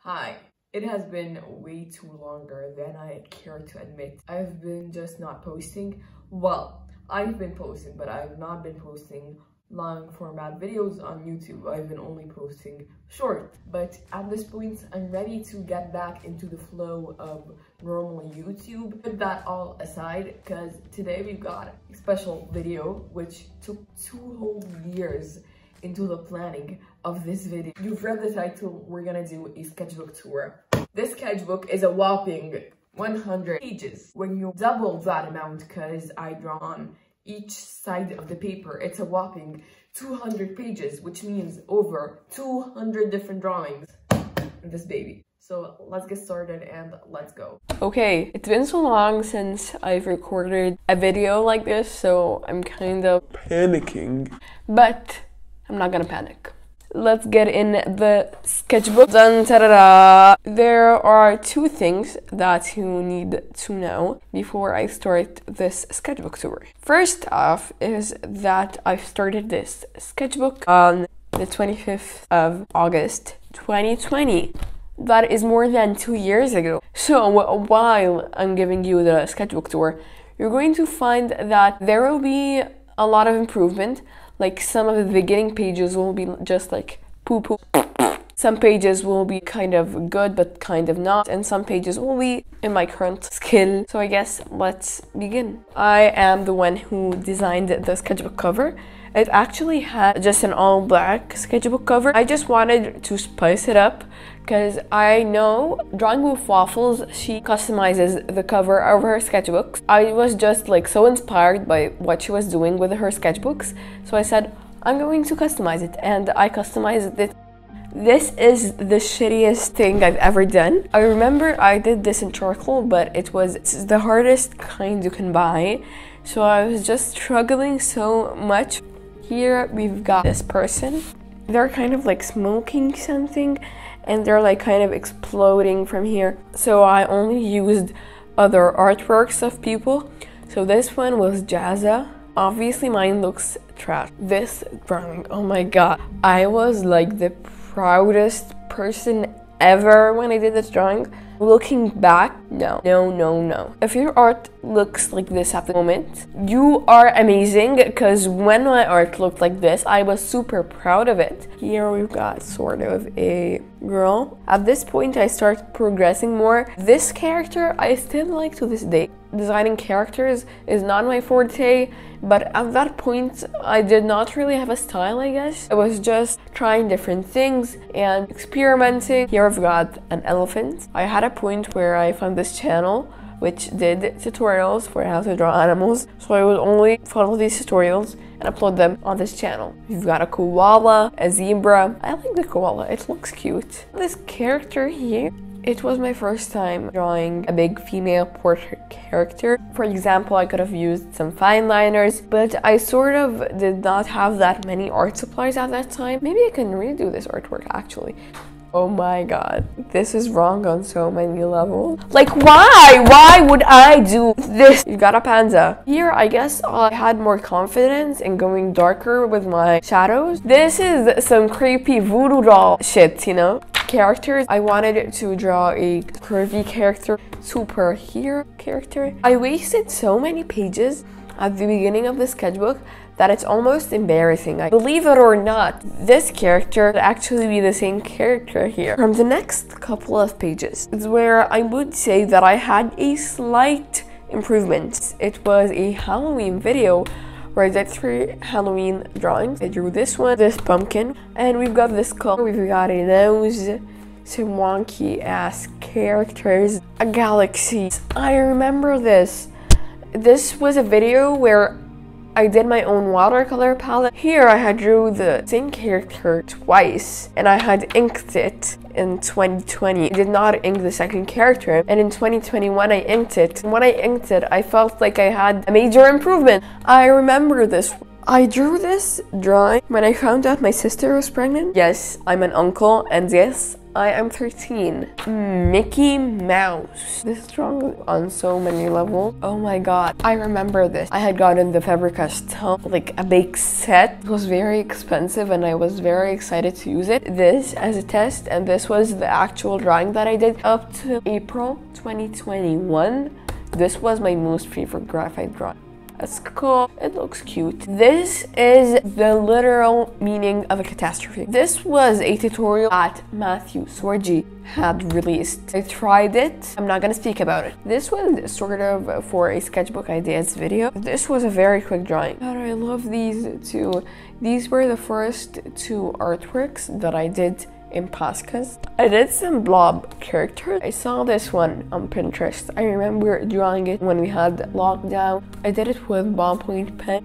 Hi. It has been way too longer than I care to admit. I've been just not posting. Well, I've been posting, but I've not been posting long format videos on YouTube. I've been only posting short. But at this point, I'm ready to get back into the flow of normal YouTube. Put that all aside, because today we've got a special video which took 2 whole years into the planning of this video. You've read the title. We're gonna do a sketchbook tour. This sketchbook is a whopping 100 pages. When you double that amount, because I draw on each side of the paper, it's a whopping 200 pages, which means over 200 different drawings in this baby. So let's get started and let's go. Okay, it's been so long since I've recorded a video like this, so I'm kind of panicking. But I'm not gonna panic. Let's get in the sketchbook. Dun, ta-da-da. There are 2 things that you need to know before I start this sketchbook tour. First off is that I started this sketchbook on the 25th of August 2020. That is more than 2 years ago. So while I'm giving you the sketchbook tour, you're going to find that there will be a lot of improvement. Like some of the beginning pages will be just like poo-poo. Some pages will be kind of good but kind of not, and some pages will be in my current skill. So I guess let's begin. I am the one who designed the sketchbook cover. It actually had just an all black sketchbook cover. I just wanted to spice it up because I know Drawing with Waffles, she customizes the cover of her sketchbooks. I was just like so inspired by what she was doing with her sketchbooks. So I said, I'm going to customize it, and I customized it. This is the shittiest thing I've ever done. I remember I did this in charcoal, but it's the hardest kind you can buy. So I was just struggling so much. Here we've got this person. They're kind of like smoking something and they're like kind of exploding from here. So I only used other artworks of people. So this one was Jazza. Obviously mine looks trash. This drawing, oh my god. I was like the proudest person ever when I did this drawing. Looking back, no. If your art looks like this at the moment, you are amazing, because when my art looked like this, I was super proud of it. Here we've got sort of a girl. At this point, I start progressing more. This character, I still like to this day. Designing characters is not my forte, but at that point, I did not really have a style, I guess. I was just trying different things and experimenting. Here I've got an elephant. I had a point where I found this channel which did tutorials for how to draw animals, so I would only follow these tutorials and upload them on this channel. We've got a koala, a zebra. I like the koala, it looks cute. This character here, it was my first time drawing a big female portrait character. For example, I could have used some fine liners, but I sort of did not have that many art supplies at that time. Maybe I can redo this artwork actually. Oh my god, this is wrong on so many levels. Like why? Why would I do this? You got a panda. Here, I guess I had more confidence in going darker with my shadows. This is some creepy voodoo doll shit, you know? Characters. I wanted to draw a curvy character, superhero character. I wasted so many pages at the beginning of the sketchbook that it's almost embarrassing. Believe it or not, this character would actually be the same character here. From the next couple of pages is where I would say that I had a slight improvement. It was a Halloween video where I did 3 Halloween drawings. I drew this one, this pumpkin, and we've got this color. We've got a nose, some wonky ass characters, a galaxy. I remember this. This was a video where I did my own watercolor palette. Here I had drew the same character twice, and I had inked it in 2020. I did not ink the second character, and in 2021 I inked it. And when I inked it, I felt like I had a major improvement. I remember this. I drew this drawing when I found out my sister was pregnant. Yes, I'm an uncle, and yes, I am 13. Mickey Mouse. This is strong on so many levels. Oh my god, I remember this. I had gotten the Faber-Castell, like a bake set. It was very expensive and I was very excited to use it. This as a test, and this was the actual drawing that I did up to April 2021. This was my most favorite graphite drawing. It's cool. It looks cute. This is the literal meaning of a catastrophe. This was a tutorial that Matthew Sorgi had released. I tried it. I'm not gonna speak about it. This was sort of for a sketchbook ideas video. This was a very quick drawing. God, I love these two. These were the first two artworks that I did in Pascas. I did some blob characters. I saw this one on Pinterest. I remember drawing it when we had lockdown. I did it with ballpoint pen.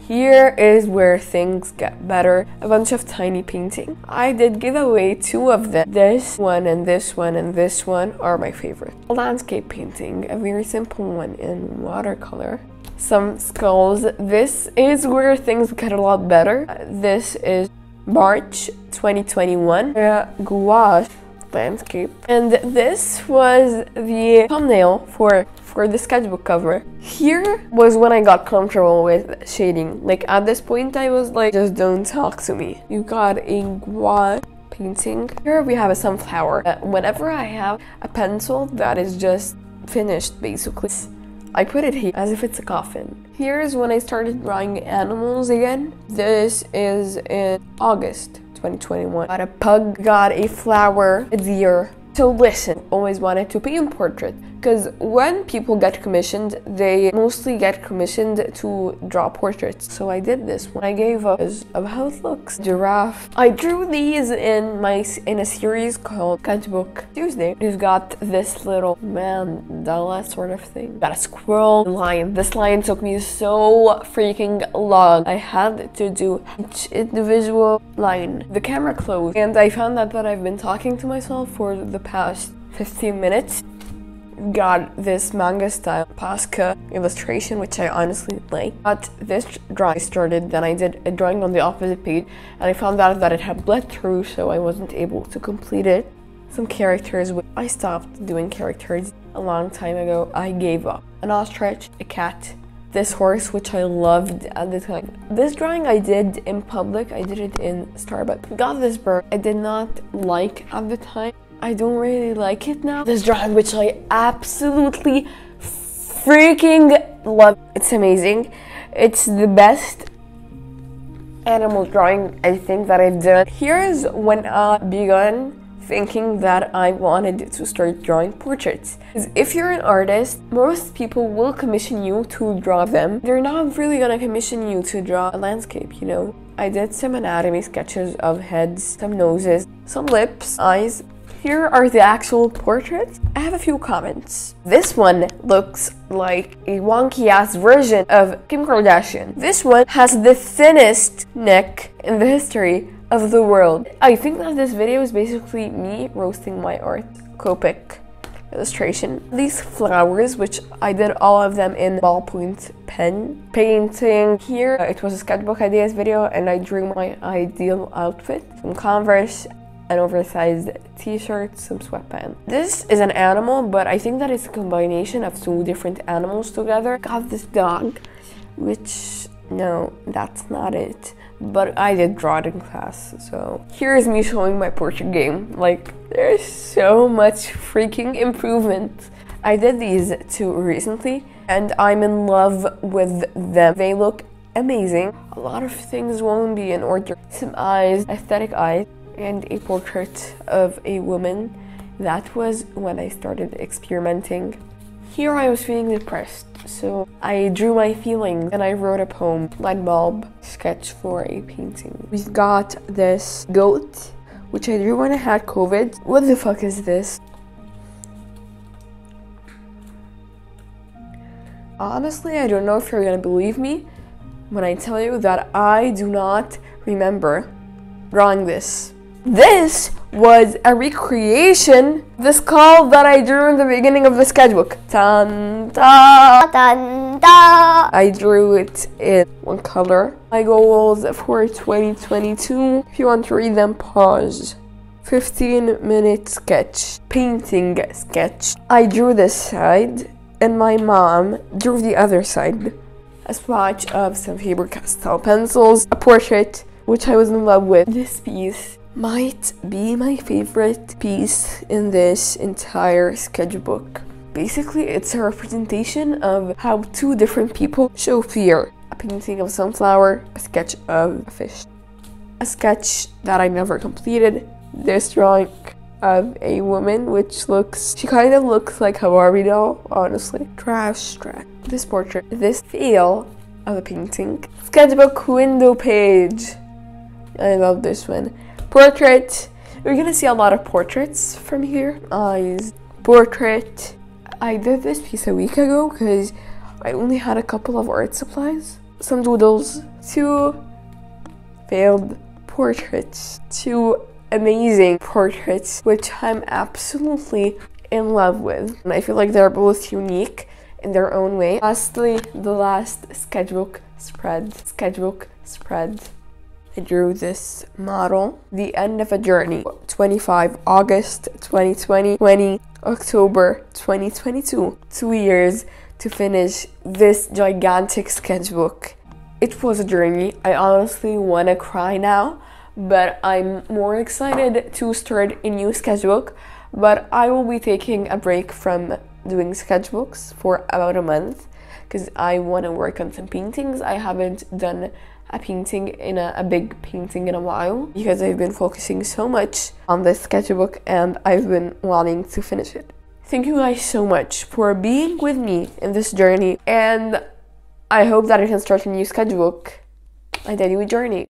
Here is where things get better. A bunch of tiny painting. I did give away two of them. This one and this one and this one are my favorite. A landscape painting, a very simple one in watercolor. Some skulls. This is where things get a lot better. This is March 2021, gouache landscape, and this was the thumbnail for the sketchbook cover. Here was when I got comfortable with shading. Like at this point I was like, just don't talk to me. You got a gouache painting. Here we have a sunflower. Whenever I have a pencil that is just finished basically, I put it here as if it's a coffin. Here's when I started drawing animals again. This is in August 2021. Got a pug, got a flower, a deer. So listen, always wanted to paint portrait, because when people get commissioned, they mostly get commissioned to draw portraits. So I did this one. I gave up of how it looks. Giraffe. I drew these in a series called Sketchbook Tuesday. We've got this little mandala sort of thing. Got a squirrel, lion. This lion took me so freaking long. I had to do each individual line. The camera closed, and I found out that I've been talking to myself for the past 15 minutes. Got this manga style Pasca illustration, which I honestly like. Got this drawing started, then I did a drawing on the opposite page, and I found out that it had bled through, so I wasn't able to complete it. Some characters, I stopped doing characters a long time ago. I gave up. An ostrich, a cat, this horse, which I loved at the time. This drawing I did in public. I did it in Starbucks. Got this bird I did not like at the time. I don't really like it now. This drawing, which I absolutely freaking love. It's amazing. It's the best animal drawing I think that I've done. Here's when I began thinking that I wanted to start drawing portraits. Because if you're an artist, most people will commission you to draw them. They're not really gonna commission you to draw a landscape, you know? I did some anatomy sketches of heads, some noses, some lips, eyes. Here are the actual portraits. I have a few comments. This one looks like a wonky-ass version of Kim Kardashian. This one has the thinnest neck in the history of the world. I think that this video is basically me roasting my art. Copic illustration. These flowers, which I did all of them in ballpoint pen. Painting. Here, it was a sketchbook ideas video, and I drew my ideal outfit. Some Converse, an oversized t-shirt, some sweatpants. This is an animal, but I think that it's a combination of two different animals together. Got this dog, which, no, that's not it. But I did draw it in class, so. Here's me showing my portrait game. Like, there's so much freaking improvement. I did these two recently, and I'm in love with them. They look amazing. A lot of things won't be in order. Some eyes, aesthetic eyes, and a portrait of a woman. That was when I started experimenting. Here I was feeling depressed, so I drew my feelings and I wrote a poem, light bulb sketch for a painting. We've got this goat, which I drew when I had COVID. What the fuck is this? Honestly, I don't know if you're gonna believe me when I tell you that I do not remember drawing this. This was a recreation of the skull that I drew in the beginning of the sketchbook. Dun, da, dun, da. I drew it in one color. My goals for 2022, if you want to read them, pause. 15-minute sketch, painting sketch. I drew this side and my mom drew the other side. A swatch of some Faber-Castell pencils, a portrait which I was in love with. This piece might be my favorite piece in this entire sketchbook. Basically, it's a representation of how two different people show fear. A painting of a sunflower, a sketch of a fish. A sketch that I never completed. This drawing of a woman she kind of looks like a Barbie doll, honestly. Trash. This portrait, this feel of a painting. Sketchbook window page. I love this one. Portrait. We're gonna see a lot of portraits from here. Eyes. Portrait. I did this piece a week ago because I only had a couple of art supplies. Some doodles. 2 failed portraits. 2 amazing portraits, which I'm absolutely in love with. And I feel like they're both unique in their own way. Lastly, the last sketchbook spread. I drew this model. The end of a journey. 25 August 2020, 20 October 2022. 2 years to finish this gigantic sketchbook. It was a journey. I honestly want to cry now, but I'm more excited to start a new sketchbook. But I will be taking a break from doing sketchbooks for about a month because I want to work on some paintings. I haven't done a painting a big painting in a while because I've been focusing so much on this sketchbook and I've been wanting to finish it. Thank you guys so much for being with me in this journey, and I hope that I can start a new sketchbook, a new journey.